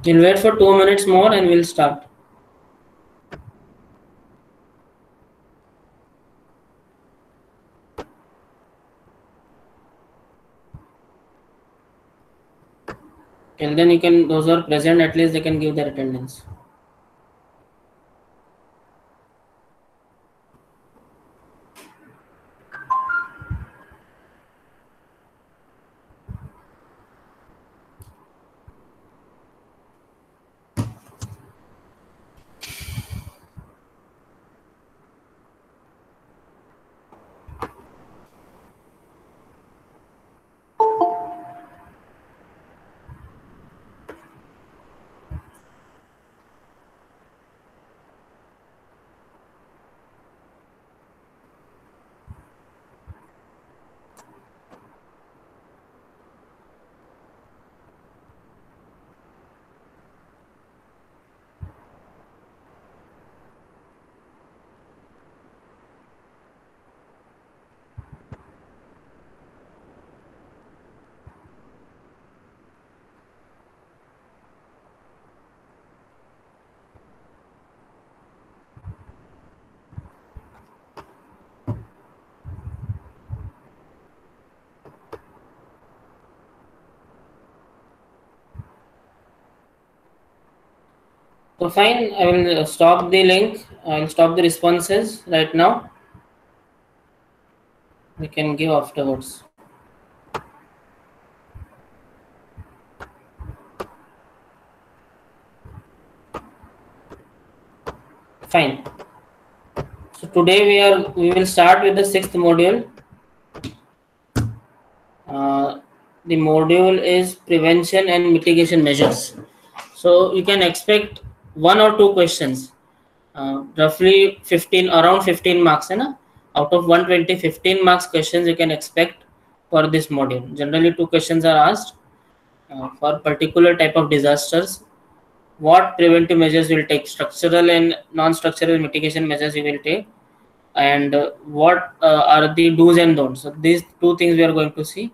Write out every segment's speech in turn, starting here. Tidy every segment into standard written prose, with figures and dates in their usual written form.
We'll wait for 2 minutes more and we'll start. Till then, you can, those who are present, at least they can give their attendance. So fine, I will stop the link. I will stop the responses right now. We can give afterwards. Fine. So today we will start with the 6th module. The module is prevention and mitigation measures. So you can expect 1 or 2 questions. Roughly 15, around 15 marks, na? Out of 120, 15 marks questions you can expect for this module. Generally 2 questions are asked for particular type of disasters. What preventive measures will take, structural and non-structural mitigation measures you will take, and what are the do's and don'ts. So these 2 things we are going to see.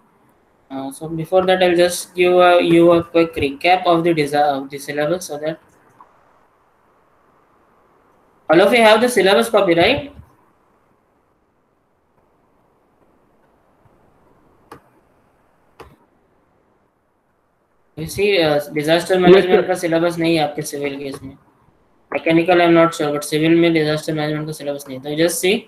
So before that, I'll just give you a quick recap of the syllabus, so that all of you have the syllabus copy, right? You see, disaster management का syllabus नहीं है आपके civil case में. Mechanical I'm not sure, but civil में disaster management का syllabus नहीं है. So just see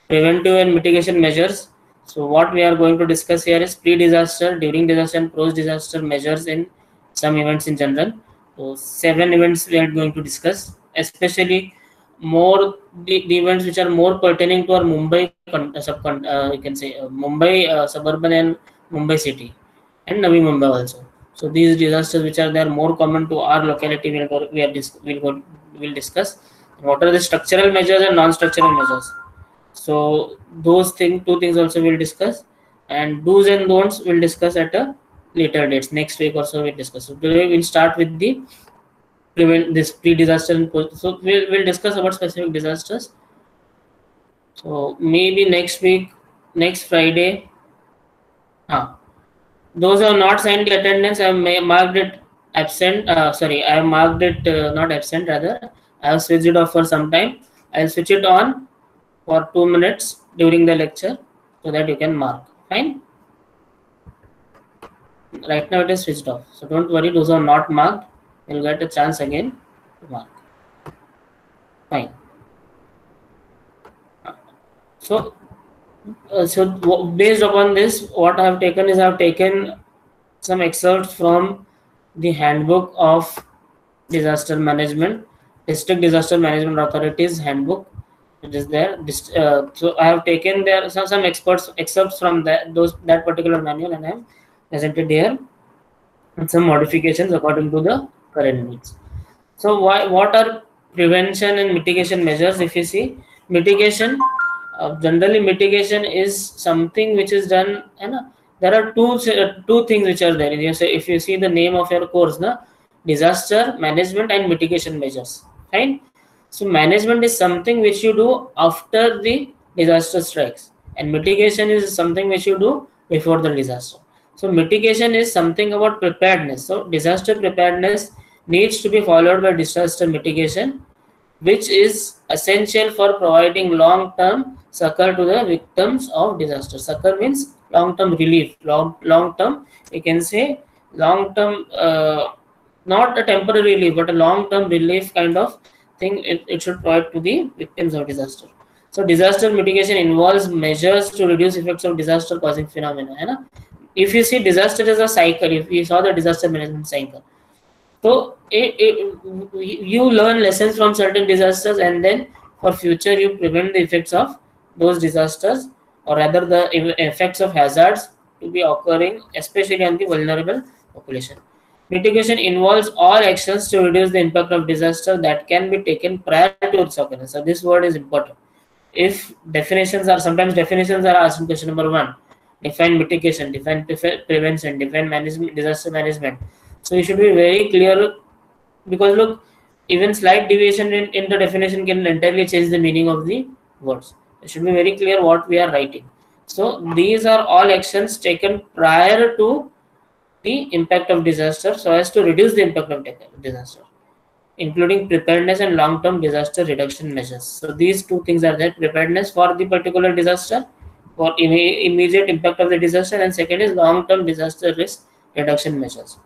preventive and mitigation measures. So what we are going to discuss here is pre-disaster, during disaster, and post-disaster measures in some events in general. So 7 events we are going to discuss, especially more the events which are more pertaining to our Mumbai you can say Mumbai suburban and Mumbai city and Navi Mumbai also. So these disasters which are there more common to our locality we'll discuss. What are the structural measures and non-structural measures? So those 2 things also we'll discuss, and do's and don'ts we'll discuss at a later dates. Next week or so we'll discuss. So today we'll start with the pre-disaster and post. So we'll discuss about specific disasters. So maybe next week, next Friday. Those who have not signed the attendance, I have marked it absent. Sorry, I have marked it not absent, rather I have switched it off for some time. I'll switch it on for 2 minutes during the lecture so that you can mark. Fine. Right now it is switched off, so don't worry. Those who are not marked, you'll get a chance again to mark. Fine. So based upon this, what I have taken is I have taken some excerpts from the handbook of disaster management, district disaster management authorities handbook. It is there. So I have taken there some excerpts from that particular manual, and I have presented here and some modifications according to the current needs. So what are prevention and mitigation measures? If you see mitigation, generally mitigation is something which is done, and there are two things which are there. If you see the name of your course, disaster management and mitigation measures, right? So management is something which you do after the disaster strikes, and mitigation is something which you do before the disaster. So mitigation is something about preparedness. So disaster preparedness needs to be followed by disaster mitigation, which is essential for providing long-term succor to the victims of disaster. Succor means long-term relief, long-term, you can say long-term, not a temporary relief, but a long-term relief kind of thing. It should provide to the victims of disaster. So disaster mitigation involves measures to reduce effects of disaster causing phenomena. है ना? If you see disaster as a cycle, if you saw the disaster management cycle, so you learn lessons from certain disasters, and then for future you prevent the effects of those disasters, or rather the effects of hazards to be occurring, especially on the vulnerable population. Mitigation involves all actions to reduce the impact of disaster that can be taken prior to its occurrence. So this word is important. If definitions are, sometimes definitions are asked in question number 1. Define mitigation, define prevention, define management, disaster management. So you should be very clear, because look, even slight deviation in the definition can entirely change the meaning of the words. It should be very clear what we are writing. So these are all actions taken prior to the impact of disaster so as to reduce the impact of disaster, including preparedness and long-term disaster reduction measures. So these two things are there: preparedness for the particular disaster, for immediate impact of the disaster, and second is long-term disaster risk reduction measures.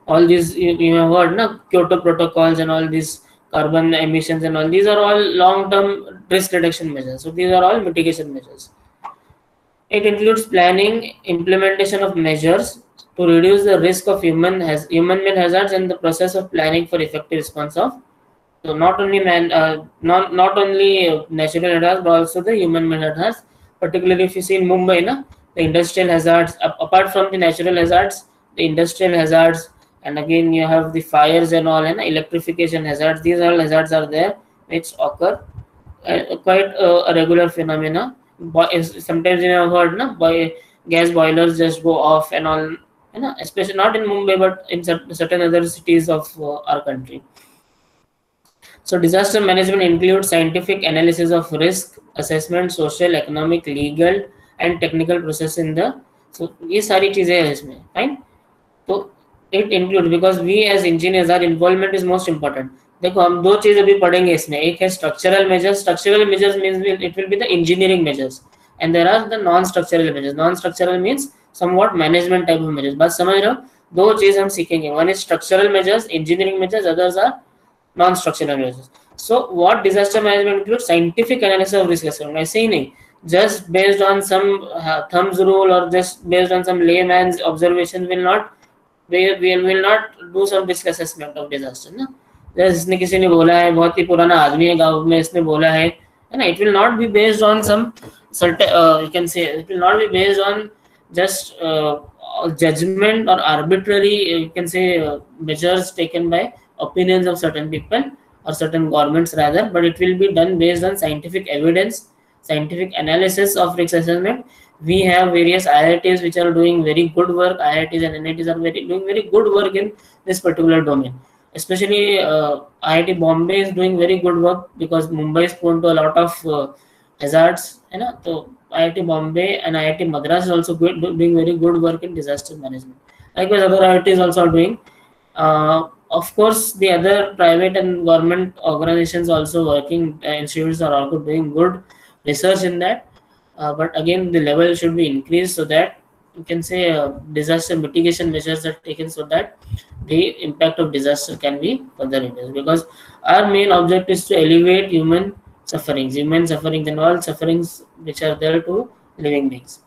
All these you have heard, na, Kyoto protocols and all these carbon emissions and all, these are all long-term risk reduction measures. So these are all mitigation measures. It includes planning, implementation of measures to reduce the risk of human-made hazards, and the process of planning for effective response of, so not only not only natural hazards but also the human-made hazards. Particularly if you see in Mumbai, na, the industrial hazards, apart from the natural hazards, the industrial hazards, and again you have the fires and all, and electrification hazards. These all hazards are there which occur quite a regular phenomena. Sometimes you have heard, na, gas boilers just go off and all, you know, especially not in Mumbai but in certain other cities of our country. So disaster management includes scientific analysis of risk assessment, social, economic, legal and technical process in the, so ये सारी चीजें हैं इसमें, fine. तो it includes, because we as engineers, our involvement is most important. देखो हम दो चीज अभी पढ़ेंगे इसमें, एक है structural measures. Structural measures means it will be the engineering measures, and there are the non-structural measures. Non-structural means somewhat management type of measures. बस समझ रहे हो, दो चीज हम सीखेंगे. One is structural measures, engineering measures. Others are non-structural measures. So what disaster management includes? Scientific analysis of risk assessment. ऐसे ही नहीं, just based on some thumbs rule or just based on some layman's observations will not, we will not do some risk assessment of disaster, ना. जिसने किसी ने बोला है, बहुत ही पुराना आदमी है गांव में, इसने बोला है ना, it will not be based on some certain, you can say it will not be based on just judgment or arbitrary, you can say measures taken by opinions of certain people or certain governments rather, but it will be done based on scientific evidence, scientific analysis of risk assessment. We have various IITs which are doing very good work. IITs and NITs are doing very good work in this particular domain. Especially IIT Bombay is doing very good work because Mumbai is prone to a lot of hazards, you know. So IIT Bombay and IIT Madras is also doing very good work in disaster management. Likewise, other IITs also are doing. Of course, the other private and government organizations also working, institutes are also doing good research in that. But again, the level should be increased so that you can say disaster mitigation measures are taken so that the impact of disaster can be further reduced, because our main object is to alleviate human sufferings and all sufferings which are there to living beings.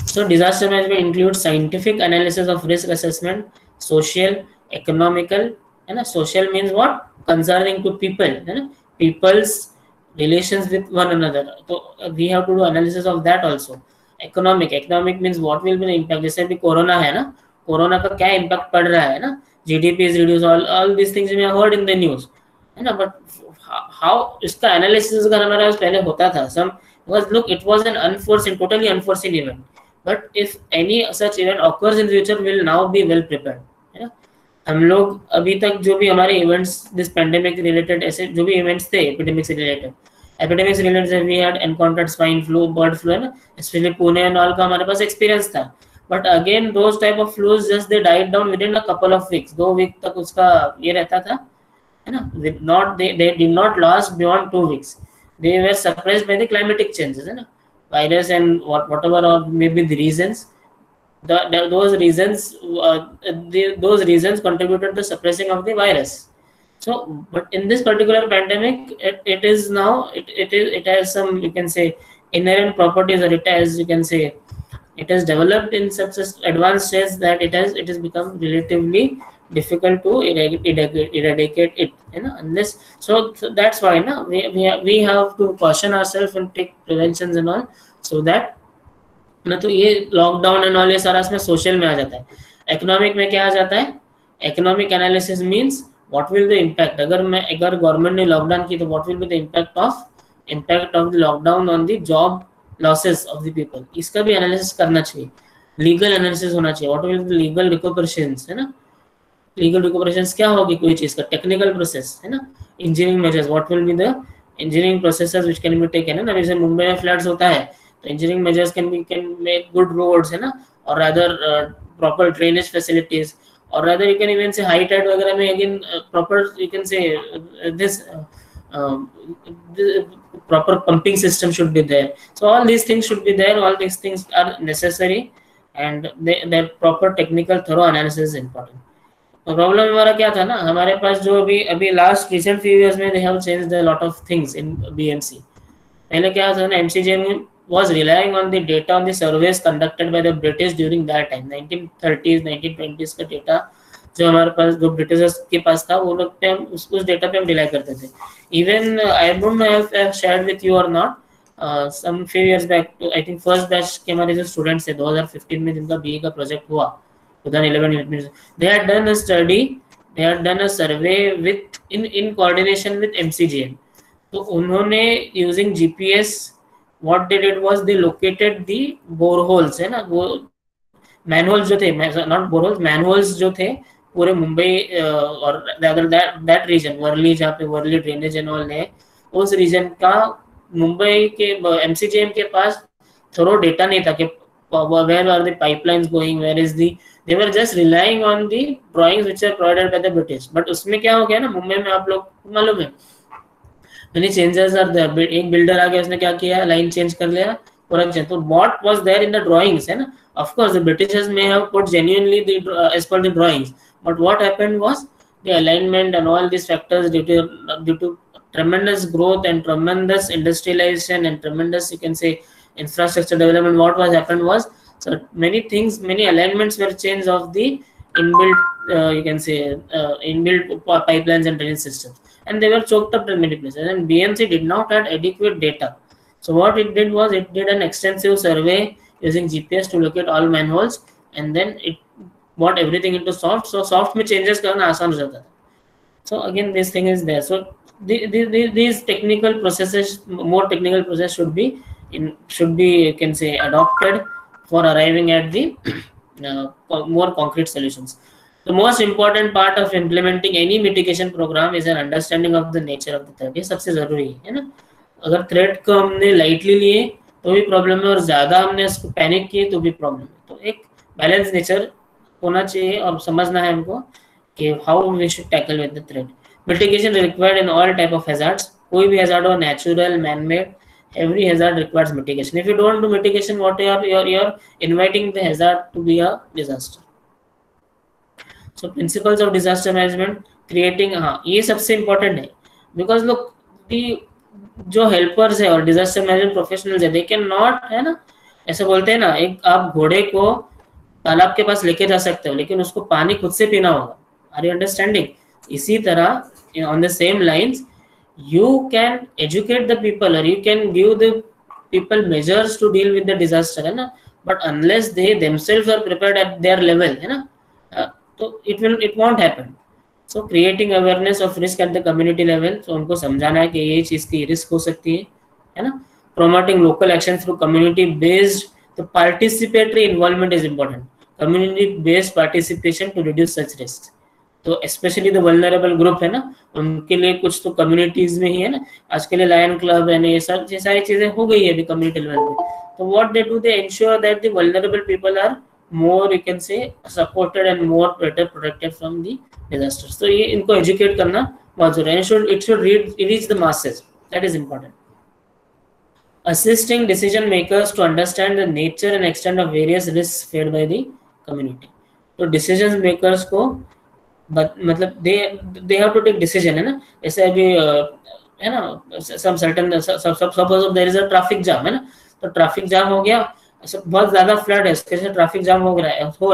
So disaster management includes scientific analysis of risk assessment, social, economical, and social means what? Concerning to people, people's relations with one another. So we have to do analysis of that also. Economic means what will be the impact. जैसे अभी corona है ना, corona का क्या impact पड़ रहा है ना, GDP is reduced, all these things we have heard in the news, है ना. But how इसका analysis अगर हमारा पहले होता था, some, because look, it was an unforeseen, totally unforeseen event. But if any such event occurs in future, will now be well prepared, है ना. हम लोग अभी तक जो भी हमारे इवेंट्स, दिस पेंडेमिक रिलेटेड ऐसे जो भी इवेंट्स थे एपिडेमिक से related, epidemics related we had encountered swine flu, bird flu, है ना, स्पेशली पुणे एंड ऑल का हमारे पास एक्सपीरियंस था. But again those type of flus just they died down within a couple of weeks, 2 week तक उसका ये रहता था, है ना. Not they did not last beyond 2 weeks. They were suppressed by the climatic changes, है ना. Virus and whatever or maybe the reasons, those reasons those reasons contributed to suppressing of the virus. So but in this particular pandemic, it is now it has some, you can say, inherent properties, or it has, you can say, it has developed in such advanced stage that it has become relatively difficult to eradicate it, you know, unless. So that's why na, we have to caution ourselves and take preventions and all, so that ना. तो ये lockdown and all ये सारा इसमें social में आ जाता है. Economic में क्या आ जाता है? Economic analysis means what will the impact, अगर गवर्नमेंट ने लॉकडाउन की तो what will be the impact of the lockdown on the job losses of the people. इसका भी एनालिसिस करना चाहिए. लीगल एनालिसिस होना चाहिए. व्हाट विल द लीगल रिकॉपरेशंस, है ना. लीगल रिकॉपरेशंस क्या होगी कोई चीज का? टेक्निकल प्रोसेस, है ना. Engineering measures, what will be the engineering processes which can be taken, है ना. जैसे मुंबई में फ्लड्स होता है तो engineering measures can make good roads, है ना, or rather proper drainage facilities, or rather you can even say high tide वगैरह में again proper, you can say, this proper pumping system should be there. So all these things should be there. All these things are necessary, and their proper technical thorough analysis is important. तो problem हमारा क्या था ना, हमारे पास जो अभी last recent few years में they have changed a lot of things in BMC. पहले क्या था ना, MCGM was relying on the data on the surveys conducted by the British during that time, 1930s 1920s का data जो हमारे पास, जो Britishers के पास था, वो लोग पे हम उस डेटा पे हम रिलाई करते थे. Even I don't know if I have shared with you और not, some few years back, I think first batch के हमारे जो स्टूडेंट्स थे 2015 में जिनका बीए का प्रोजेक्ट हुआ 2011 में, they had done a study, they had done a survey with in coordination with MCGM. तो उन्होंने using GPS what they did was they located the boreholes, है ना, वो मैनहोल्स जो थे, नॉट बोरहोल्स, मैनहोल्स जो थे पूरे मुंबई और दैट रीजन, वर्ली, जहाँ पे वर्ली ड्रेनेज एंड ऑल है, उस रीजन का मुंबई के एमसीजीएम के पास थोरो डेटा नहीं था कि where are the pipelines going, where is the, they were just relying on the drawings which are provided by the British. but उसमें क्या हो गया ना, मुंबई में आप लोग मालूम है many changes are there. एक बिल्डर आ गया, उसने क्या किया, लाइन चेंज कर लिया, पूरा चेंज. तो what was there in the drawings, है ना. Of course the Britishers may have put genuinely the as per the drawings, but what happened was the alignment and all these factors due to tremendous growth and tremendous industrialization and tremendous, you can say, infrastructure development. What was happened was, so many things, many alignments were changed of the inbuilt you can say inbuilt pipelines and drainage systems, and they were choked up in many places, and BMC did not have adequate data. So what it did was it did an extensive survey using GPS to locate all manholes, and then it brought everything into soft. So soft में changes करना आसान हो जाता था. So again this thing is there. So these technical processes, more technical process should be you can say adopted for arriving at the more concrete solutions. The most important part of implementing any mitigation program is an understanding of the nature of the threat. ये सबसे जरूरी है ना. अगर threat को हमने lightly लिए तो भी प्रॉब्लम है, और ज्यादा हमने इसको पैनिक किए तो भी प्रॉब्लम है. तो एक बैलेंस नेचर होना चाहिए और समझना है हमको कि how we should tackle with the threat. Mitigation required in all type of hazards. कोई भी हैजार्ड हो, natural, man made, every hazard requires mitigation. If you don't do mitigation, what you're inviting the hazard to be a disaster. So principles of disaster management, creating, हाँ ये सबसे important है, because look, जो helpers है और disaster management professionals है, they can not, है ना, ऐसे बोलते हैं ना, एक आप घोड़े को तालाब के पास लेके जा सकते हो लेकिन उसको पानी खुद से पीना होगा. Are you understanding? इसी तरह on the same lines you can educate the people, or you can give the people measures to deal with the disaster, है ना, but unless they themselves are prepared at their level, है ना, तो it won't happen. So creating awareness of risk at the community level, so उनको समझाना है कि ये चीज की रिस्क हो सकती है ना. Promoting local action through community based, the participatory involvement is important. Community based participation to reduce such risks. तो स्पेशली द वल्नरेबल ग्रुप है ना, उनके लिए कुछ तो कम्युनिटीज में ही है ना, आज के लिए लायन क्लब है ना, ये सारी चीजें हो गई है अभी कम्युनिटी लेवल पे. तो what they do, they ensure that the vulnerable people are more you can say supported and more better protected from the disasters. So ये इनको educate करना बहुत जरूरी है. It should reach the masses. That is important. Assisting decision makers to understand the nature and extent of various risks faced by the community. तो decision makers को मतलब they have to take decision है ना. जैसे अभी है ना some certain suppose there is a traffic jam है ना, तो ट्रैफिक जाम हो गया, बहुत ज्यादा फ्लड है, इसके से ट्रैफिक जाम हो रहा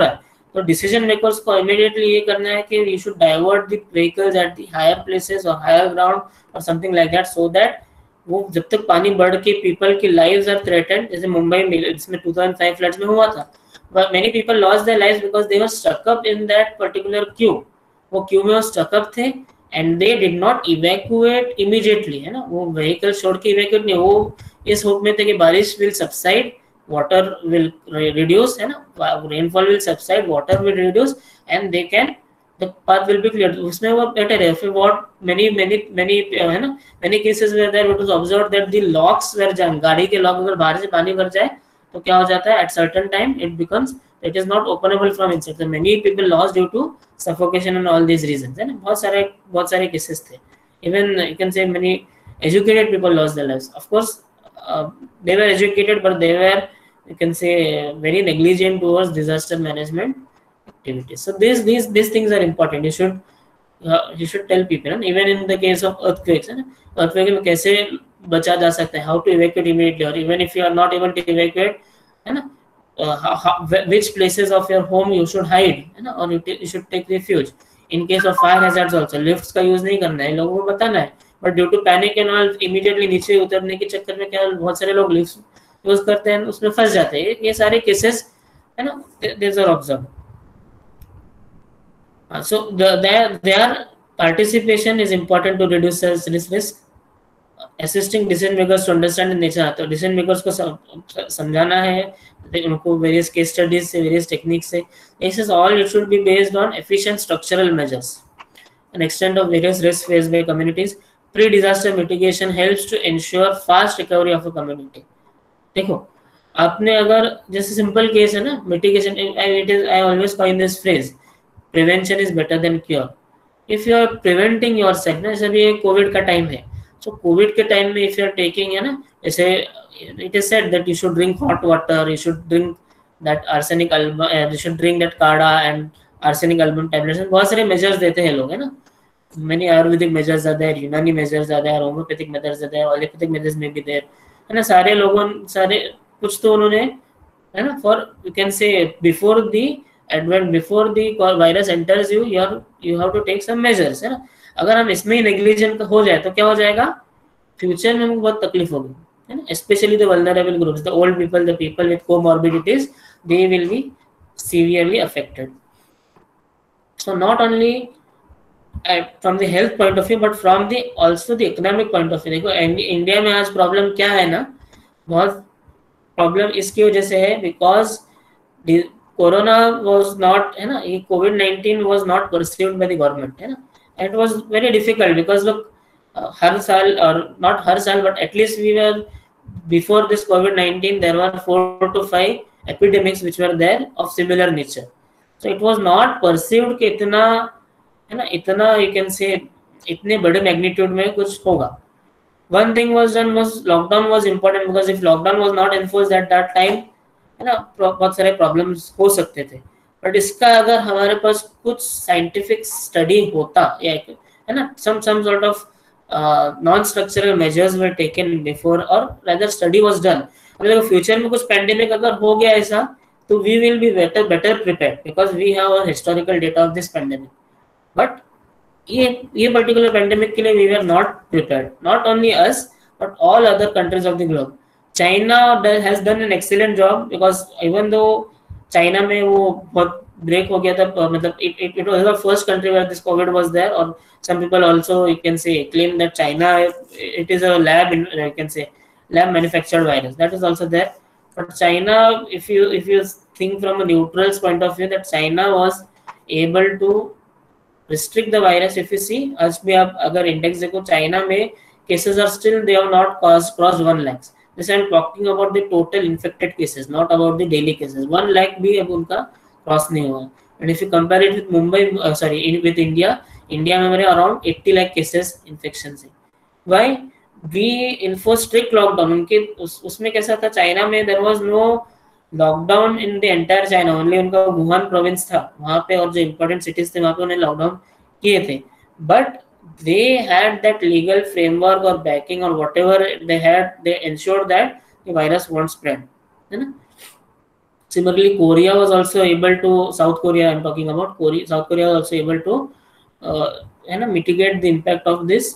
है तो डिसीजन मेकर्स को इमीडिएटली ये करना है कि you should divert the vehicles at the higher places और हायर ग्राउंड और something like that, so that वो जब तक पानी बढ़ के पीपल की लाइव्स आर थ्रेटेंड, जैसे मुंबई में इसमें 2005 फ्लड्स में हुआ था, but many people lost their lives because they were stuck up in that particular queue. वो क्यू में वो स्टक अप थे and they did not evacuate immediately, है ना, वो व्हीकल छोड़ के इवैक्यूएट नहीं, वो इस होप में थे कि बारिश will subside, water will reduce, है ना, rainfall will subside, water will reduce and they can, the path will be cleared. उसमें वो better है. If what many है ना, many cases where there it was observed that the locks were jammed, गाड़ी के lock अगर बाहर से पानी भर जाए तो क्या हो जाता है, at certain time it is not openable from inside. So many people lost due to suffocation and all these reasons, है ना, बहुत सारे cases थे. Even you can say many educated people lost their lives. Of course they were educated but they were, you can say, very negligent towards disaster management activities. So these things are important. You should tell people, and even in the case of earthquakes, earthquake में कैसे बचा जा सकता है, how to evacuate immediately, or even if you are not able to evacuate, है ना, which places of your home you should hide, है ना, or you should take refuge. In case of fire hazards also, lifts का use नहीं करना है, लोगों को बताना है, but due to panic and all immediately नीचे उतरने के चक्कर में क्या बहुत सारे लोग लिफ्ट यूज करते हैं, उसमें फंस जाते हैं. ये सारे केसेस है ना, there are observe. So their participation is important to reduce this risk. Assisting decision makers to understand the nature, तो डिसीजन मेकर्स को समझाना है उनको वेरियस केस स्टडीज से, वेरियस टेक्निक्स से. This is all, it should be based on efficient structural measures and extent of various risks faced by communities. Pre-disaster mitigation helps to ensure fast recovery of a community. देखो आपने अगर जैसे simple case है ना, mitigation, I always coin this phrase, prevention is better than cure. If you are preventing yourself, ना, जैसे अभी Covid का टाइम है, so कोविड के टाइम में if you are taking, है ना, जैसे it is said that you should drink hot water, you should drink that arsenic album, you should drink that काढ़ा and arsenic album tablets. बहुत सारे measures देते हैं लोग, है ना. Many Ayurvedic measures are there, Unani measures are there, homeopathic measures are there, allopathic measures may be there, है ना. सारे लोगों सारे कुछ तो उन्होंने, है ना, for you can say before the virus enters you have to take some measures, है ना. अगर हम इसमें ही नेग्लिजेंट हो जाए तो क्या हो जाएगा, फ्यूचर में हमको बहुत तकलीफ होगी, है ना. Specially the vulnerable groups, the old people, the people with comorbidities, they will be severely affected. So not only from the health point of view but from the also the economic point of view. देखो India में आज problem क्या है ना, बहुत problem इसकी वजह से है बिकॉज कोरोना वाज नॉट, है ना, ये कोविड-19 was not perceived by the government, है ना. It was very difficult because लोग हर साल, और नॉट हर साल but at least we were before this कोविड-19 there were 4 to 5 epidemics which were there of similar nature. So it was not perceived कि इतना, है ना, इतना you can say इतने बड़े मैग्नीट्यूड में कुछ होगा. One thing was done was lockdown was important because if lockdown was not enforced at that time, है ना, बहुत सारे प्रॉब्लम्स हो सकते थे. बट इसका अगर हमारे पास कुछ साइंटिफिक स्टडी होता, या है ना, some sort of non-structural measures were taken before, or rather study was done. अगर फ्यूचर में कुछ पैंडेमिक अगर हो गया ऐसा, तो we will be better prepared because we have a historical data of this pandemic. But ये particular pandemic के लिए we were not prepared. Not only us, but all other countries of the globe. China has done an excellent job because even though China में वो बहुत break हो गया था, मतलब it was the first country where this COVID was there, or some people also you can say claim that China it is a lab, you can say lab manufactured virus, that is also there. But China, if you think from a neutral's point of view, that China was able to restrict the virus. If you see, आज भी आप अगर index देखो, China में cases are still, they have not crossed 1 lakh. This I'm talking about the total infected cases, not about the daily cases. 1 lakh भी अब उनका cross नहीं हुआ. And if you compare it with Mumbai, with India, India में हमारे around 80 lakh cases infection से. Why? We enforce strict lockdown. उनके उसमें कैसा था, चाइना में there was no lockdown in the entire China, only उनका वुहान प्रोविंस था वहां पे, और जो इंपॉर्टेंट सिटीज थे वहां पे उन्हें लॉकडाउन किए थे. But they had that legal framework or backing or whatever they had, they ensured that the virus won't spread, है ना. Similarly, Korea was also able to, South Korea I'm talking about, South Korea was also able to है ना mitigate the impact of this,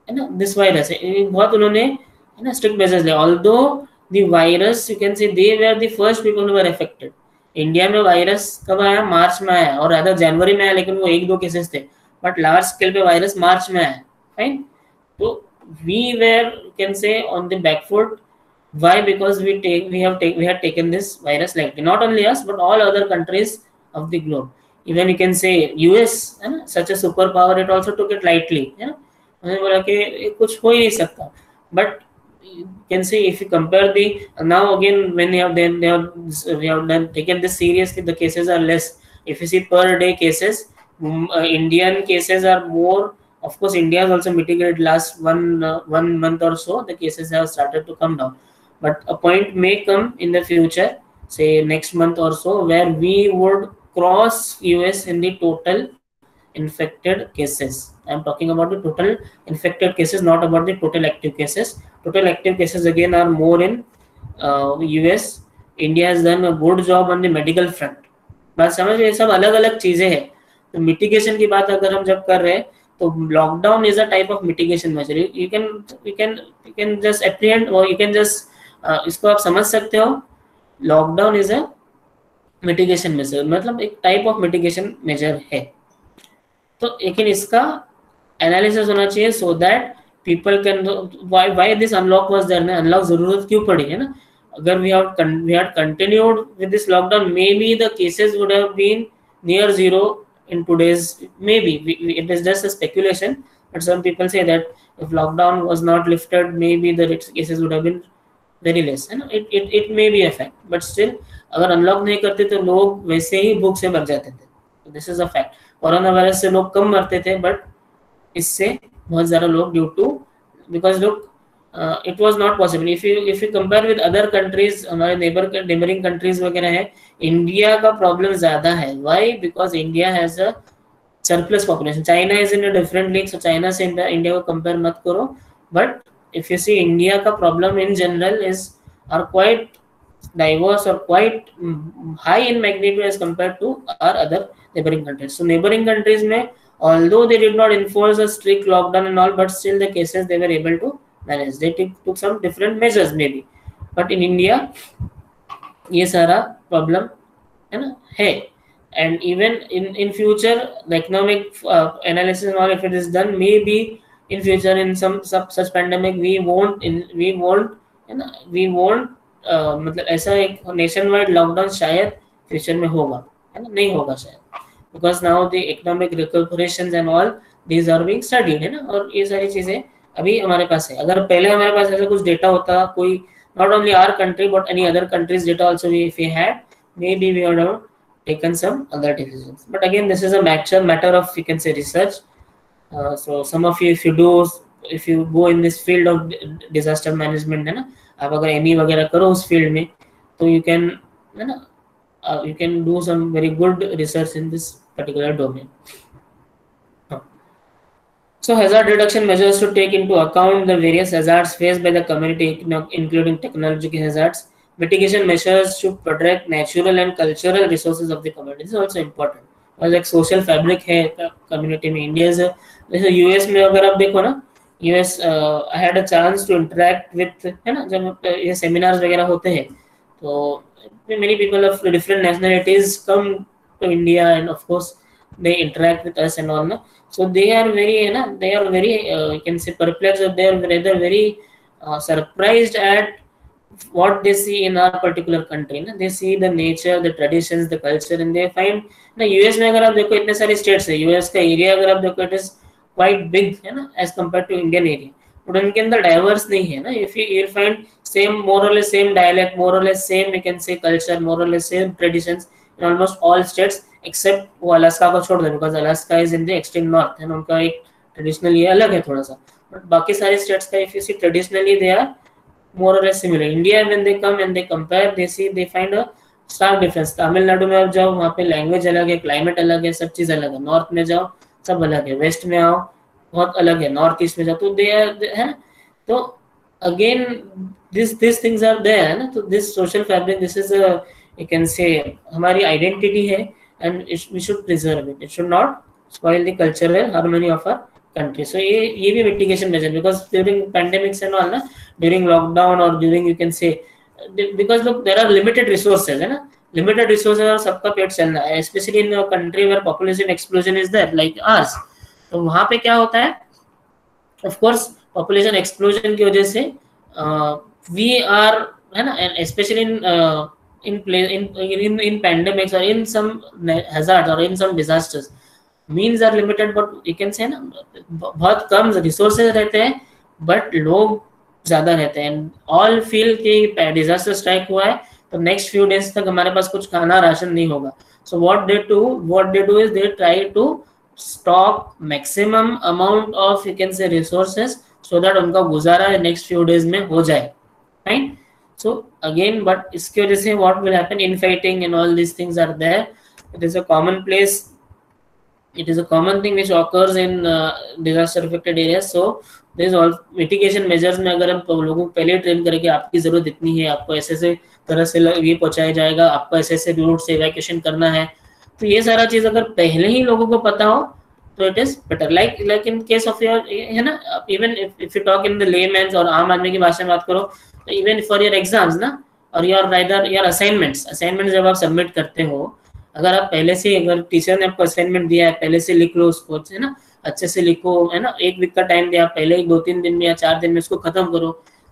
है ना, this virus. बहुत उन्होंने है ना स्ट्रिक्ट मेजर्स लिए. Although the virus you can say they were the first people who were affected. India में वायरस कब आया, मार्च में आया, और अदर जनवरी में आया, लेकिन वो 1-2 केसेस थे. बट लार्ज स्केल पे वायरस मार्च में आया. फाइन. तो we where can say on the back foot. Why? Because we had taken this virus lightly. Not only us, but all other countries of the globe. Even you can say US, है ना, such a superpower, it also took it lightly. है ना, उन्होंने बोला कि कुछ हो ही नहीं सकता. But you can say if you compare the now again when we have done taken this seriously, the cases are less. If you see per day cases, Indian cases are more. Of course, India has also mitigated last one month or so. The cases have started to come down. But a point may come in the future, say next month or so, where we would cross US in the total infected cases. I'm talking about the total infected cases, not about the total active cases. Total active cases again are more in US. India has done a good job on the medical front. बात समझ, ये सब अलग अलग चीजें हैं. तो mitigation की बात अगर हम जब कर रहे हैं, तो lockdown is a type of mitigation measure. You can just apprehend, और यू कैन जस्ट इसको आप समझ सकते हो. Lockdown is a mitigation measure, मतलब एक टाइप ऑफ मिटिगेशन मेजर है. तो लेकिन इसका एनालिसिस होना चाहिए so that people can, why this unlock was there, ना अनलॉक जरूरत क्यों पड़ी, है ना. अगर we had continued with this lockdown, may be the cases would have been near zero in today's, maybe it is just a speculation, but some people say that if lockdown was not lifted, maybe the cases would have been very less, है ना. it may be a fact, but still अगर unlock नहीं करते तो लोग वैसे ही भूख से मर जाते थे. This is a fact. Corona virus से लोग कम मरते थे, बट इससे बहुत ज्यादा लोग ड्यू टू, बिकॉज लोग it was not possible. If you compare with other countries, हमारे neighboring countries वगैरह है, इंडिया का प्रॉब्लम ज्यादा है. Why? Because India has a surplus population. China is in a different league, so China से India को compare मत करो. But if you see, India का problem in general are quite diverse or quite high in magnitude as compared to our other neighboring countries. So neighboring countries में, although they did not enforce a strict lockdown and all, but still the cases they were able to manage. They took some different measures maybe, but in India ये सारा problem है ना है. And even in future, the economic analysis and all, if it is done, maybe in future in some such pandemic we won't है ना, we won't मतलब ऐसा एक नेशन वाइड लॉकडाउन शायद फ्यूचर में होगा, है ना, नहीं होगा शायद, because now the economic recoveration and all these are being studied, है ना. और ये सारी चीजें अभी हमारे पास है. अगर पहले हमारे पास ऐसा कुछ डेटा होता, कोई not only our country but any other country's data also, if we had, maybe we would have taken some other decisions. But again, this is a matter of, you can say, research. So some of you, if you go in this field of disaster management, है ना, आप अगर ME वगैरह करो उस field में, तो you can, है ना, you can do some very good research in this particular domain. So hazard reduction measures to take into account the various hazards faced by the community, including technological hazards. Mitigation measures should protect natural and cultural resources of the community. This is also important. और like social fabric है community में. India is जैसे US में अगर आप देखो ना, US I had a chance to interact with, है ना, जब ये seminars वगैरह होते हैं, तो many people of different nationalities come to India, and of course they interact with us and all, ना. So they are very, you know, you can say perplexed, or they are rather very surprised at what they see in our particular country. ना. They see the nature, the traditions, the culture, and they find ना US में अगर आप देखो इतने सारे states है, US का area अगर आप देखो it is quite big, है ना, as compared to Indian area. But उनके अंदर डाइवर्स नहीं है ना. If you find same more और लेस सेम डायलेक्ट, मोर और less same you can say culture, more और less same traditions in almost all states except वो Alaska को छोड़ दे, because Alaska is in the extreme north and उनका एक traditional ये अलग है थोड़ा सा. बट बाकी सारे स्टेट्स का if you see traditionally they are more or less similar. India when they come and they compare, they see they find a stark difference. Tamil Nadu में आप जाओ वहाँ पे लैंग्वेज अलग है, क्लाइमेट अलग है, सब चीज़ अलग है. नॉर्थ में जाओ सब अलग है, वेस्ट में आओ बहुत अलग है, नॉर्थ ईस्ट में जाओ तो दे है. तो again this things are there है ना. तो this social fabric, this is you can say हमारी आइडेंटिटी है and we should preserve it. It should not spoil the cultural harmony of our country. So ये भी mitigation measure, because during pandemics and all ना, during lockdown or during you can say, because look there are limited resources है ना, limited resources और सबका पेट चलना है, especially in a country where population explosion is there like ours. तो वहाँ पे क्या होता है, of course population explosion की वजह से we are है ना, and especially in pandemics or in some hazards or in some disasters, means are limited, but you can say ना बहुत कम रिसोर्सेज रहते हैं बट लोग ज्यादा रहते हैं. ऑल फील कि डिजास्टर स्ट्राइक हुआ है तो नेक्स्ट फ्यू डेज तक हमारे पास कुछ खाना राशन नहीं होगा. So what they do is they try to stock maximum amount of you can say resources so that उनका गुजारा नेक्स्ट फ्यू डेज में हो जाए. राइट. सो अगेन बट इसकी वजह से what will happen, in fighting and all this things are there. It is a common place. It is a common thing which occurs in disaster affected areas. So there is all mitigation measures में अगर हम लोगों को पहले train करें कि आपकी जरूरत इतनी है, आपको ऐसे से तरह से ये पहुंचाया जाएगा, आपको ऐसे ऐसे रूट से इवैक्यूएशन करना है, तो ये सारा चीज अगर पहले ही लोगों को पता हो तो it is better. Like in case of your है ना, even if you talk in the layman's और आम आदमी की भाषा में बात करो, तो इवन फॉर योर एग्जाम्स ना और योर राइदर योर असाइनमेंट्स जब आप सबमिट करते हो, अगर आप पहले से, अगर टीचर ने आपको असाइनमेंट दिया है पहले से लिख लो उसको है ना, अच्छे से लिखो है ना, एक वीक का टाइम दिया, पहले ही 2-3 दिन में या 4 दिन में उसको खत्म करो,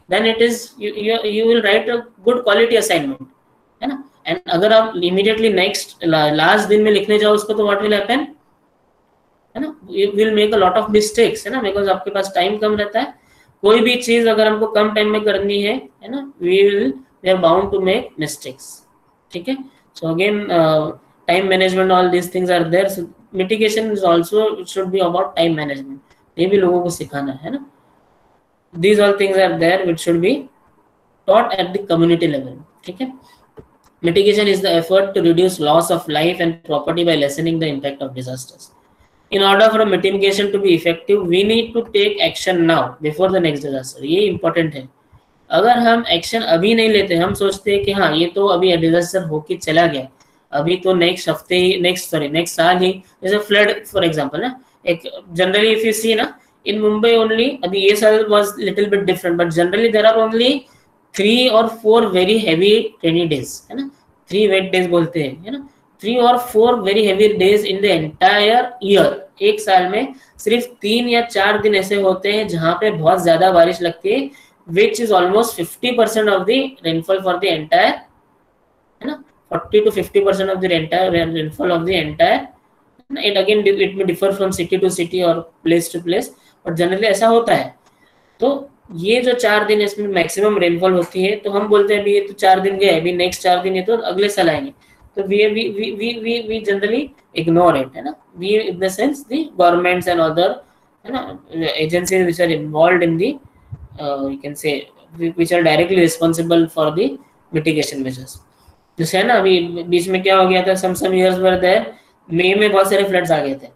then it is you will write a good quality assignment है ना. एंड अगर आप इमीडिएटली नेक्स्ट लास्ट दिन में लिखने जाओ उसको तो व्हाट विल हैपन है ना, you will make a lot of mistakes है ना, बिकॉज आपके पास टाइम कम रहता है. कोई भी चीज अगर हमको कम टाइम में करनी है ना, we are bound to make mistakes. ठीक है. So again time management, all these things are there. So mitigation is also, it should be about time management. ये भी लोगों को सिखाना है ना. These all things are there which should be taught at the community level. ठीक है. Mitigation is the effort to reduce loss of life and property by lessening the impact of disasters. In order for a mitigation to be effective, we need to take action now before the next disaster. ये important है. अगर हम action अभी नहीं लेते, हम सोचते हैं कि हाँ ये तो अभी डिजास्टर होके चला गया, अभी तो नेक्स्ट हफ्ते ही नेक्स्ट साल ही, जैसे फ्लड फॉर एग्जांपल ना, एक जनरली इफ यू सी ना इन मुंबई ओनली, अभी ये साल was little bit different, but generally there are only 3 or 4 very heavy rainy days है ना, 3 वेट डेज बोलते हैं है ना, 3 or 4 very heavy days in the entire year. एक साल में सिर्फ 3 या 4 दिन ऐसे होते हैं जहां पे बहुत ज्यादा बारिश लगती है, which is almost 50% of the rainfall for the entire है ना, 40 to 50% of the entire rainfall of the entire. It again it may differ from city to city or place to place, but generally ऐसा होता है. तो ये जो 4 दिन इसमें मैक्सिमम रेनफॉल होती है, तो हम बोलते हैं अभी ये तो 4 दिन गए, अभी नेक्स्ट 4 दिन ये तो अगले साल आएंगे, तो we generally ignore it है ना. We in the sense the governments and other है ना agencies which are involved in the you can say which are directly responsible for the mitigation measures. जैसे है ना अभी बीच में क्या हो गया था, some years were there, मई में बहुत सारे फ्लड्स आ गए थे,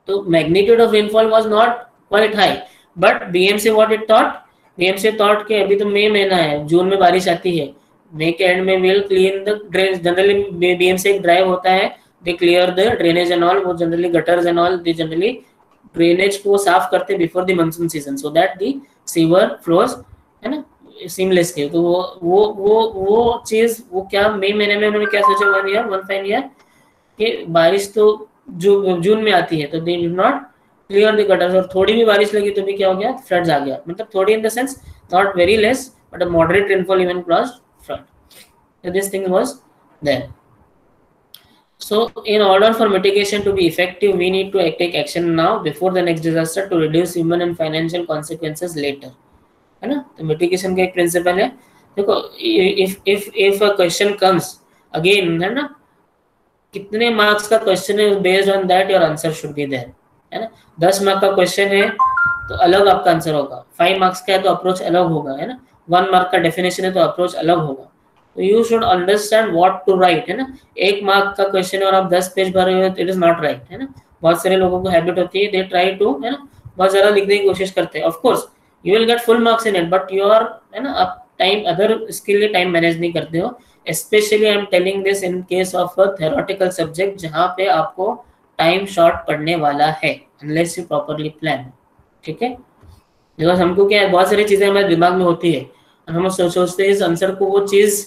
तो magnitude of rainfall was not quite high, but BMC what it thought, BMC thought कि अभी तो मई महीना है, जून में बारिश आती है, मई के एंड में will clean the drain. Generally BMC एक ड्राइव होता है, they clear the drainage and all, वो generally gutters and all, they generally drainage को साफ करते before the monsoon season so that the sewer flows है ना सीमलेसली. तो वो चीज वो क्या मई महीने में उन्होंने क्या सोचा, 1 फाइन ईयर कि बारिश तो जून में आती है, तो दे did not clear the gutters, और थोड़ी भी बारिश लगी तो भी क्या हो गया, फ्लड्स आ गया. मतलब थोड़ी in the sense not very less but a moderate rainfall even crossed flood. So this thing was there. So in order for mitigation to be effective, we need to take action now before the next disaster to reduce human and financial consequences later, है ना? तो mitigation का एक principal है, देखो if a question comes again, है ना, कितने मार्क्स का क्वेश्चन है, based on that your answer should be there, है ना? 10 मार्क का क्वेश्चन है तो अलग आपका आंसर होगा, 5 मार्क्स का है तो अप्रोच अलग होगा, है ना? 1 मार्क का डेफिनेशन है तो अप्रोच अलग होगा। तो you should understand what to write, है ना? 1 मार्क का क्वेश्चन और आप 10 पेज भर रहे हो तो इट इज नॉट राइट, है ना? बहुत सारे लोगों को हैबिट होती है, दे ट्राई टू, है ना, बहुत ज्यादा लिखने की कोशिश करते हैं। Of course you will get full marks in it, but your, है ना, आप टाइम अदर इसके लिए टाइम मैनेज नहीं करते हो। Specially I am telling this in case of a theoretical subject जहाँ पे आपको टाइम शॉर्ट पड़ने वाला है, अनलेस यू प्रॉपरली प्लान, ठीक है? बिकॉज हमको क्या है, बहुत सारी चीजें हमारे दिमाग में होती है और हम सोचते हैं इस आंसर को, वो चीज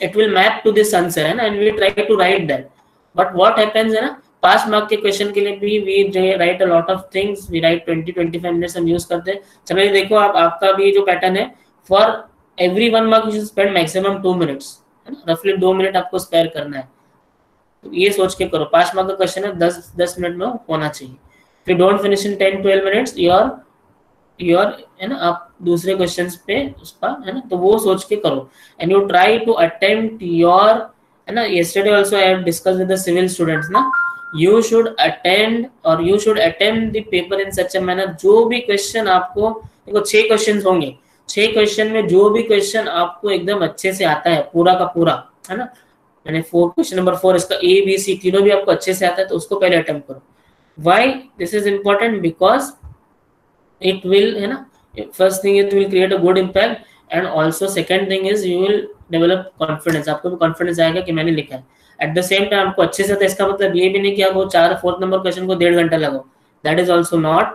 it will map to this answer, है ना, and we try to write that, but what happens, है ना, पास मार्क के क्वेश्चन के लिए भी we write a lot of things, we write 20-25 minutes हम यूज करते हैं। चलिए देखो आप, आपका भी जो पैटर्न है, for every 1 mark you should spend maximum 2 minutes, है ना, रफली 2 मिनट आपको स्पेयर करना है। तो ये सोच के करो, 5 मार्क का क्वेश्चन है, 10 मिनट में होना चाहिए। If you don't finish in 10-12 minutes your, है ना, आप दूसरे क्वेश्चंस पे उसका, है ना, तो वो सोच के करो, and you try to attempt your, है ना, yesterday also I have discussed with the civil students ना, you should attend और you should attempt the paper in such a manner, जो भी क्वेश्चन आपको, देखो 6 क्वेश्चंस होंगे, 6 क्वेश्चन में जो भी क्वेश्चन आपको एकदम अच्छे से आता है पूरा का पूरा, है ना, मैंने क्वेश्चन नंबर 4 इसका ए बी सी तीनों भी आपको अच्छे से आता है तो उसको पहले अटेम्प्ट करो। Why this is important? Because it will, है ना, first thing it will create a good impact, and also second thing is you will develop confidence, आपको भी confidence आएगा कि मैंने लिखा है। at the same time आपको अच्छे से, तो इसका मतलब ये भी नहीं कि आप वो 4 नंबर क्वेश्चन को 1.5 घंटा लगाओ, that is also not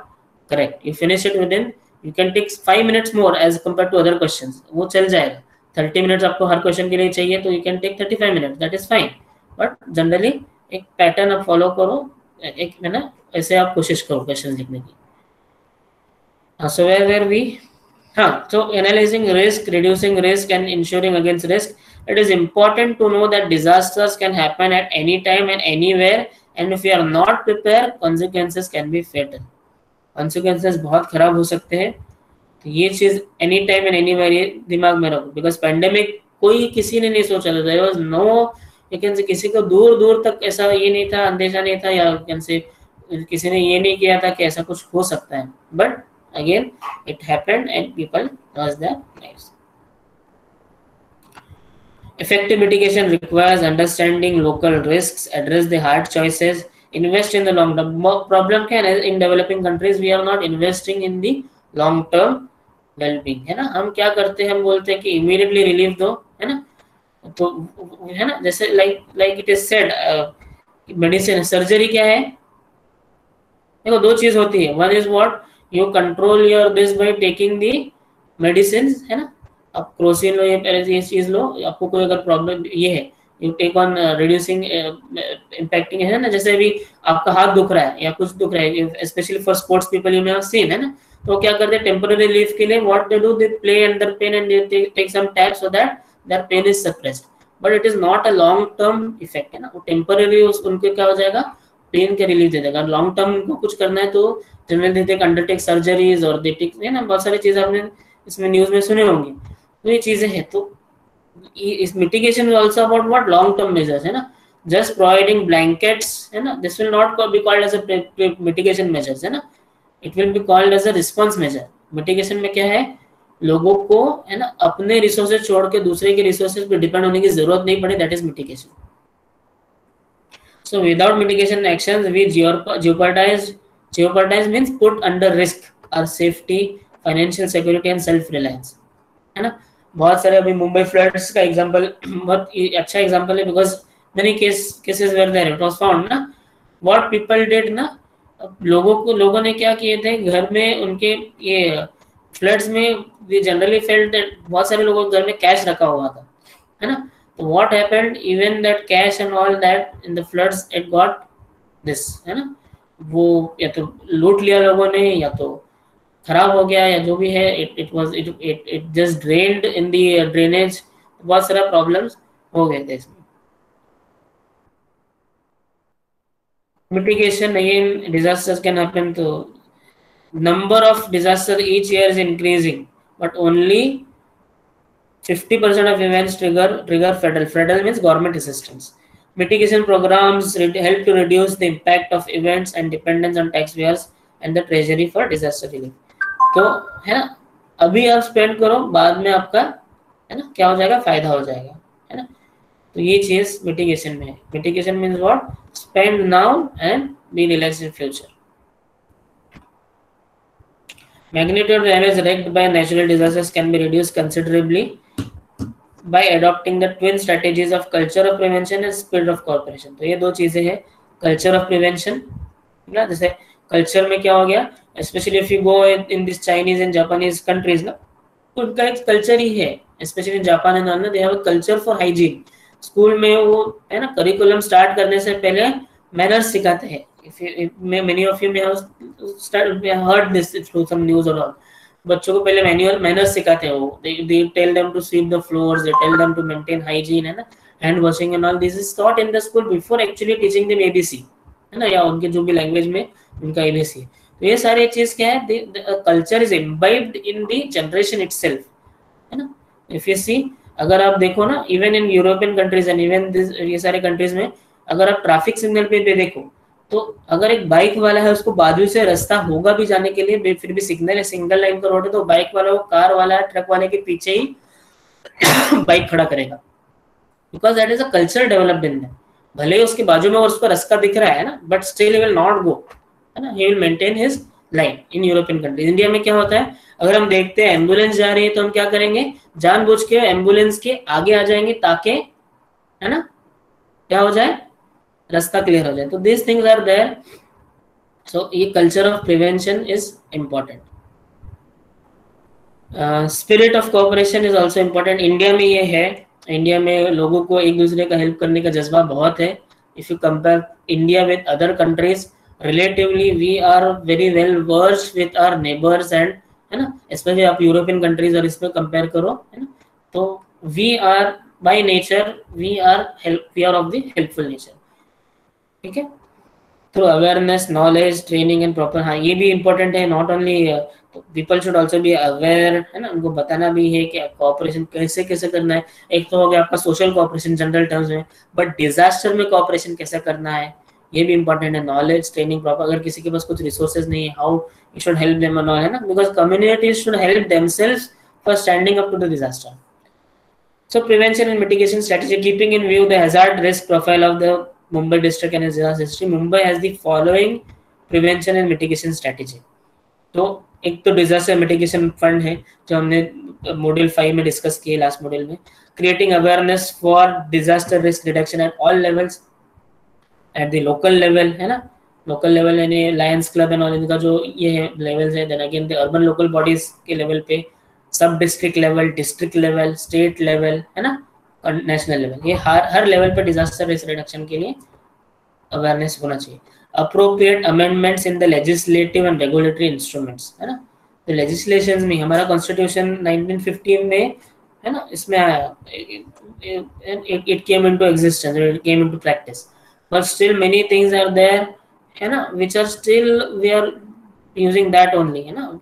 correct, you finish it within, you can take 5 minutes more as compared to other questions, वो चल जाएगा। 30 मिनट्स आपको हर क्वेश्चन के लिए चाहिए तो you can take 35 minutes, that is fine, but generally एक पैटर्न आप फॉलो करो, एक, है ना, ऐसे आप कोशिश करो क्वेश्चन लिखने की। So where were we? So analyzing risk, reducing risk, and ensuring against risk. It is important to know that disasters can happen at any time and anywhere, and if you are not prepared, consequences can be fatal. Consequences बहुत खराब हो सकते हैं, तो ये चीज any time and anywhere ये दिमाग में रखो। बिकॉज पेंडेमिक कोई किसी ने नहीं सोचा था, there was no, you can say, किसी को दूर दूर तक ऐसा ये नहीं था, अंदेशा नहीं था, या कैन से किसी ने ये नहीं किया था कि ऐसा कुछ हो सकता है, but again it happened and people lost their lives. Effective mitigation requires understanding local risks, address the hard choices, invest in the long term. Problem क्या है, in developing countries we are not investing in the long term well-being, है ना, हम क्या करते हैं, हम बोलते हैं कि immediately relief दो, है ना, तो है ना, जैसे like it is said, medicine, surgery क्या है, देखो 2 चीज होती है, one is what, you control your this by taking the medicine, है ना, आप क्रोसिन लो, ये चीज लो, आपको कोई अगर प्रॉब्लम ये है, you take on reducing impacting, है ना, जैसे अभी आपका हाथ दुख रहा है या कुछ दुख रहा है, specially for sports people you may have seen, है ना, तो क्या करते हैं टेम्पररी रिलीफ के लिए, what they do, they play under pain and they take some tab so that their pain is suppressed, but it is not a long term effect, है ना, वो टेम्पररी उनके क्या हो जाएगा, पेन के रिलीफ दे देगा। लॉन्ग टर्म को कुछ करना है तो जनरली दे अंडरटेक सर्जरीज और दे टेक, है ना, बहुत सारी चीजें आपने इसमें न्यूज में सुने होंगे, तो ये चीजें हैं। तो इस mitigation is also about what, long term measures, है ना, जस्ट प्रोवाइडिंग ब्लैंकेट्स, है ना, this will not be called as a mitigation measures, है ना, it will be called as a response measure. Mitigation में क्या है, लोगों को, है ना, अपने रिसोर्सेज छोड़ के दूसरे के रिसोर्सेज पे डिपेंड होने की जरूरत नहीं पड़े, that is mitigation. So without mitigation actions, we jeopardize means put under risk our safety, financial security and self reliance, है ना। बहुत सारे अभी मुंबई फ्लड्स का एग्जांपल बहुत अच्छा एग्जांपल है, because many cases where there it was found ना, व्हाट पीपल डिड ना, लोगों ने क्या किए थे, घर में उनके ये फ्लड्स में वी जनरली फेल्ट दैट बहुत सारे लोगों के घर में कैश रखा हुआ था, है ना, तो what happened, even that cash and all that in the floods it got this, है ना, वो या तो लूट लिया लोगों ने या तो खराब हो गया या जो भी है, it just drained in the drainage, बहुत सारा प्रॉब्लम्स हो गए थे इसमें। Mitigation, again, disasters can happen. So number of disasters each year is increasing, but only 50% of events trigger federal. Federal means government assistance. Mitigation programs help to reduce the impact of events and dependence on taxpayers and the treasury for disaster relief. तो है ना, अभी आप spend करो, बाद में आपका है ना क्या हो जाएगा, फायदा हो जाएगा, है ना. तो ये चीज मिटिगेशन में है. Mitigation means what, spend now and be relax in future. Magnitude damage wreaked by natural disasters can be reduced considerably by adopting the twin strategies of culture of prevention and spirit of cooperation. तो ये दो चीजें हैं, culture of prevention ना, जैसे culture में क्या हो गया, specially if you go in this Chinese and Japanese countries ना, उनका एक कल्चर ही है, specially in Japan and all ना, they have a culture for hygiene. School में वो है ना, करिकुलम स्टार्ट करने से पहले मैनर्स सिखाते हैं. Many of you may have heard this through some news और ऑल. बच्चों को पहले मैनर्स सिखाते हैं वो. They tell them to sweep the floors, they tell them to maintain hygiene, है ना, hand washing and all. This is taught in the school before actually teaching them ABC, है ना, या उनके जो भी लैंग्वेज में उनका एबीसी. तो ये सारी चीज क्या है, culture is imbibed in the generation itself, है ना. इफ यू सी, अगर आप देखो ना, even in European countries and even ये सारे कंट्रीज में, अगर आप ट्रैफिक सिग्नल पे देखो, तो अगर एक बाइक वाला है, उसको बाजू से रास्ता होगा भी जाने के लिए, फिर भी सिग्नल है, सिंगल लाइन का रोड है, तो बाइक वाला, वो कार वाला, ट्रक वाले के पीछे ही बाइक खड़ा करेगा, because that is a culture developed in them. भले ही उसके बाजू में उसको रास्ता दिख रहा है ना, but still he will not go, है ना, he will maintain his line. In European countries, India में क्या होता है, अगर हम देखते हैं एम्बुलेंस जा रही है, तो हम क्या करेंगे, जानबूझ के एम्बुलेंस के आगे आ जाएंगे, ताकि है ना क्या हो जाए, रास्ता क्लियर हो जाए. तो दिस थिंग्स आर देयर. सो ये culture of prevention is important. Spirit of cooperation is also important. India में ये है, इंडिया में लोगों को एक दूसरे का हेल्प करने का जज्बा बहुत है. If you compare India with other countries, relatively we are very well versed with our neighbours and, है ना, स्पेशली आप यूरोपियन कंट्रीज और इसमें कंपेयर करो, है ना, तो we are by nature, we are of the helpful nature. ठीक है. Through awareness, knowledge, training and proper, हाँ ये भी इम्पोर्टेंट है. Not only people should also be aware, है ना, उनको बताना भी है कि कोऑपरेशन कैसे कैसे करना है. एक तो हो गया आपका सोशल कोऑपरेशन जनरल टर्म्स में, बट डिजास्टर में कोऑपरेशन कैसे करना है ये भी इम्पोर्टेंट है. नॉलेज, ट्रेनिंग, प्रॉपर, अगर किसी के पास कुछ रिसोर्सेज नहीं है, how you should help them, है ना, because communities should help themselves for standing up to the disaster. So prevention and mitigation strategy, keeping in view the hazard risk profile of the Mumbai district and its disaster history, Mumbai has the following prevention and mitigation strategy. तो एक तो disaster mitigation fund है, जो हमने module 5 में discuss किए, last module में. Creating awareness for disaster risk reduction at all levels, at the local level, है ना, लोकल लेवल यानी लायंस क्लब एंड ऑल, इनका जो ये है लेवल्स है. Then again the urban local bodies के लेवल पे, सब district level, district level, state level, है ना, नेशनल लेवल, ये हर लेवल पे डिजास्टर रिस्क रिडक्शन के लिए अवेयरनेस होना चाहिए. Appropriate amendments in the legislative and regulatory instruments, है ना. तो लेजिस्लेशंस में हमारा कॉन्स्टिट्यूशन 1915 में, है ना, इसमें आया, it came into existence, it came into practice, but still many things are there, है ना, which are still we are using that only, है ना.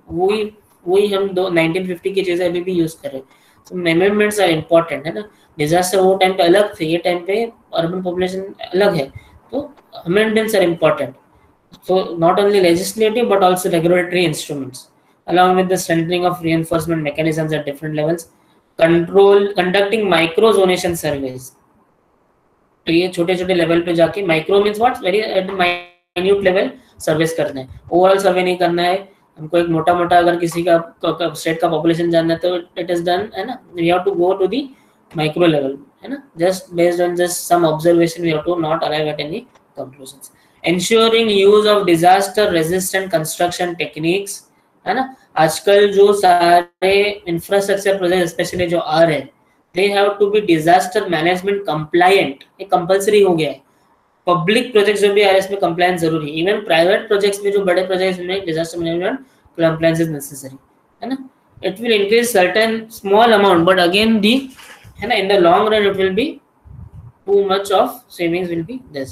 वही हम 1950 की चीजें अभी भी यूज कर रहे हैं. तो अमेंडमेंट्स आर इम्पोर्टेंट, है ना. डिजास्टर वो टाइम पे अलग थे, ये टाइम पे अर्बन पॉपुलेशन अलग है, तो amendments are important. So not only legislative but also regulatory instruments, along with the strengthening of reinforcement mechanisms at different levels. Conducting micro zonation surveys. तो ये छोटे छोटे लेवल पे जाके, micro means what, very at minute level surveys करना है. Overall सर्वे नहीं करना है हमको. एक मोटा मोटा अगर किसी का स्टेट का पॉपुलेशन जानना है, तो इट इज डन, है ना. We have to go to the micro level, है ना. Just based on just some observation we have to not arrive at any conclusions. Ensuring use of disaster resistant construction techniques, है ना. आजकल जो सारे infrastructure project specially जो आ रहे हैं, they have to be disaster management compliant. ये compulsory हो गया है. पब्लिक प्रोजेक्ट्स जो भी आ रहे हैं इसमें कंप्लायंस जरूरी है. इवन प्राइवेट प्रोजेक्ट्स में, जो बड़े प्रोजेक्ट्स में disaster management compliance is necessary, है ना. It will increase certain small amount, but again the, है ना, in the long run it will be too much of savings will be there.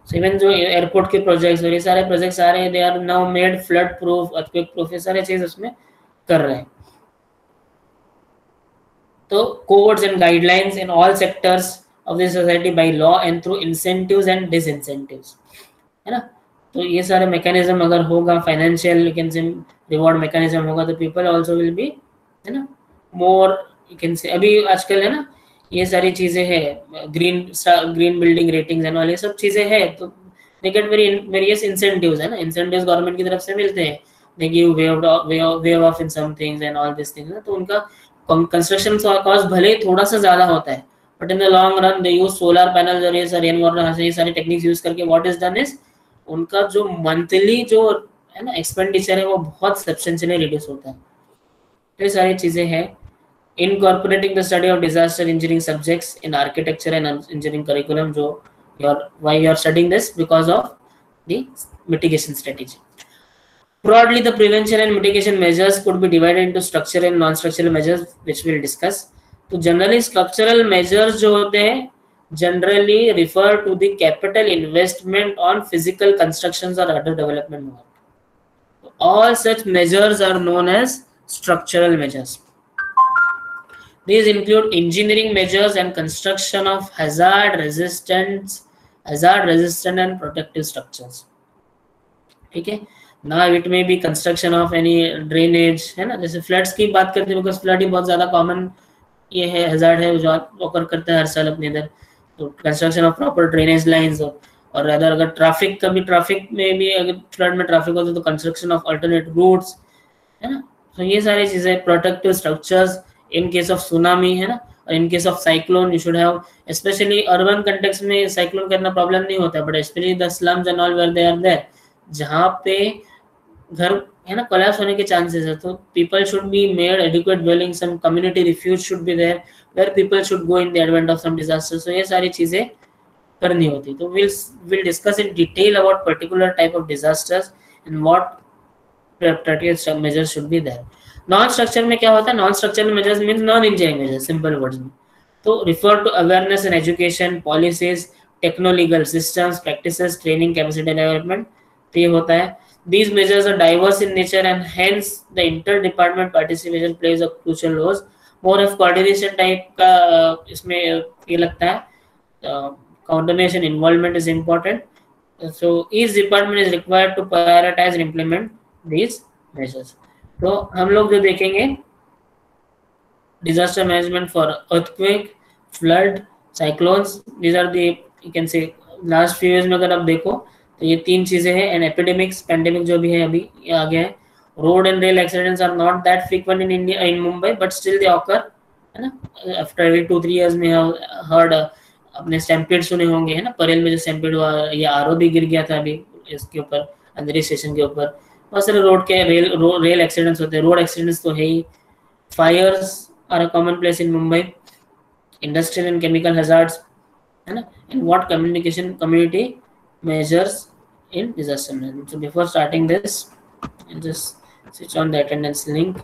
So even जो airport के projects और ये सारे projects आ रहे हैं, they are now made flood proof, earthquake proof, ये सारे चीज उसमें कर रहे हैं. तो codes and guidelines in all sectors of the society by law and through incentives and disincentives, है ना. तो ये सारे मैकेनिज्म अगर होगा, फाइनेंशियल यू कैन से रिवॉर्ड मैकेनिज्म होगा, तो पीपल आल्सो विल बी, है ना, मोर यू कैन से. अभी आजकल है ना ये सारी चीजें हैं, green building ratings and all, ये सब चीजें हैं, तो दे गेट वेरियस इंसेंटिव्स, है ना. इंसेंटिव्स गवर्नमेंट की तरफ से मिलते हैं, they give waive off in some things and all this things. तो उनका कंस्ट्रक्शन कॉस्ट भले ही थोड़ा सा ज्यादा होता है, but in the long run they use solar panel और ये सारे रेन वाटर, ये सारी टेक्निक्स यूज करके व्हाट इज डन इज उनका जो मंथली जो है ना एक्सपेंडिचर है वो बहुत सब्सटेंशियली रिड्यूस होता है. तो ये सारी चीजें हैं. Incorporating the study of disaster engineering subjects in architecture and engineering curriculum, जो why you are studying this because of the mitigation strategy. Broadly, the prevention and mitigation measures could be divided into structural and non-structural measures, which we'll discuss. तो generally structural measures जो होते हैं generally refer to the capital investment on physical constructions or other development work. All such measures are known as structural measures. These include engineering measures and construction of hazard resistant and protective structures. ठीक है. Now it may be construction of any drainage, है ना. जैसे floods की बात करते हैं, because flood ही बहुत ज्यादा कॉमन ये है, हैजार्ड है जो ऑकर करता है हर साल अपने इधर. तो construction of proper drainage lines, और अगर ट्रैफिक का भी, ट्रैफिक में भी अगर फ्लड में ट्रैफिक होता है तो कंस्ट्रक्शन ऑफ अल्टरनेट रूट्स, है ना. तो ये सारी चीजें protective structures in case of tsunami, है ना. और in case of cyclone you should have, especially urban context में साइक्लोन का इतना प्रॉब्लम नहीं होता है, but especially the slums and all where they are there, जहाँ पे घर है ना कोलैप्स होने के चांसेस है, तो people should be made adequate dwelling, some community refuge should be there where people should go in the advent of some disaster. So ये सारी चीजें करनी होती. तो we'll discuss in detail about particular type of disasters and what protective measures should be there. Non structure में क्या होता है? Non structural measures means non engineering measures, simple words में. तो refer to awareness and education, policies, technolegal systems, practices, training, capacity development. तो ये होता है. These measures are diverse in nature and hence the inter-department participation plays a crucial role. More of coordination type का इसमें ये लगता है, coordination involvement is important. So each department is required to prioritize and implement these measures. तो हम लोग जो देखेंगे disaster management for earthquake, flood, cyclones, these are the you can say last few years में अगर आप देखो तो ये तीन चीजें हैं. एंड एपिडेमिक्स, पैंडेमिक जो भी है अभी ये आ गया है. Road and rail accidents are not that frequent in India, in Mumbai, but still they occur, है ना. आफ्टर एवरी 2-3 years में हर्ड अपने स्टैम्पेड सुने होंगे, है ना. परेल में जो स्टैम्पेड हुआ, ये आरओ भी गिर गया था अभी इसके ऊपर, अंधेरी स्टेशन के ऊपर. बहुत सारे रोड के रेल एक्सीडेंट्स होते हैं. रोड एक्सीडेंट्स तो है ही. Fires are a common place in Mumbai. Industrial and chemical hazards, है ना. And what community measures in disaster management. So before starting this, I'll just switch on the attendance link.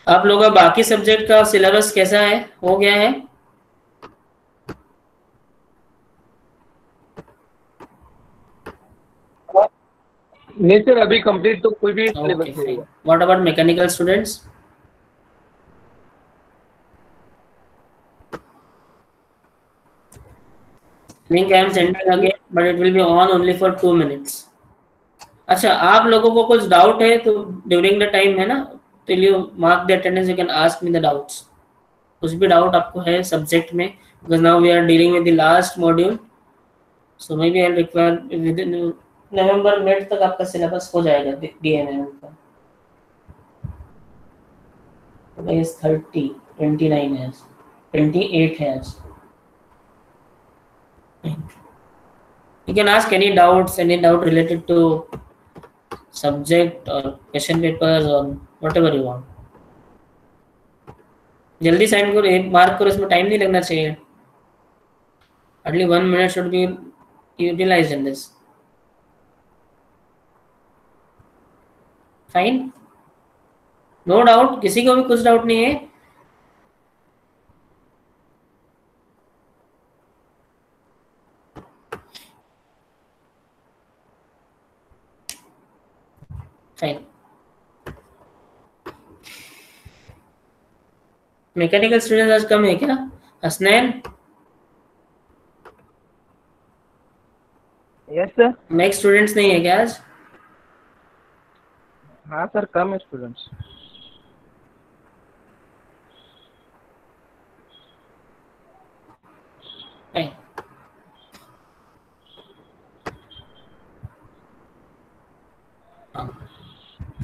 आप लोगों का बाकी सब्जेक्ट का सिलेबस कैसा है, हो गया है? नहीं सर, अभी कंप्लीट तो कोई भी सिलेबस नहीं है. What about mechanical students? Link I am sending again, but it will be on only for 2 minutes. अच्छा, आप लोगों को कुछ डाउट है तो ड्यूरिंग द टाइम, है ना, till you mark the attendance you can ask me the doubts. कुछ भी डाउट आपको है सब्जेक्ट में, because now we are dealing with the last module, so maybe I'll require within November mid तक आपका syllabus हो जाएगा डीएनए का. Is 30, 29 है, 28 है. You can ask any doubt related to subject or question papers or whatever you want. जल्दी sign करो, एक मार्क करो, इसमें टाइम नहीं लगना चाहिए. At least 1 minute should be utilized in this. Fine? No doubt? किसी को भी कुछ डाउट नहीं है? फाइन. मैकेनिकल स्टूडेंट्स आज कम है क्या? Hasnain, yes sir. मैक स्टूडेंट्स नहीं है क्या आज? हाँ सर, कम है स्टूडेंट्स. फाइन.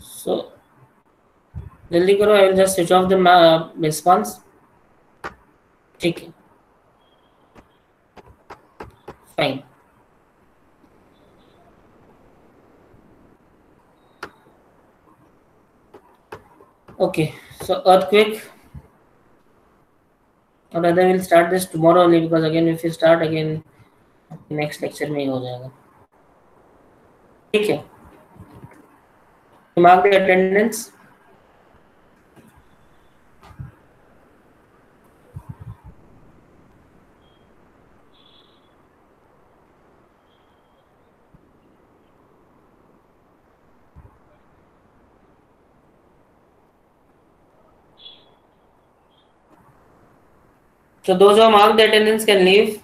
सो जल्दी करो, I will just switch off the response. ठीक है, fine. Okay, so earthquake, or rather we'll start this tomorrow only, because again if you start again next lecture में ही हो जाएगा. ठीक है, mark the attendance. So those who have marked the attendance can leave.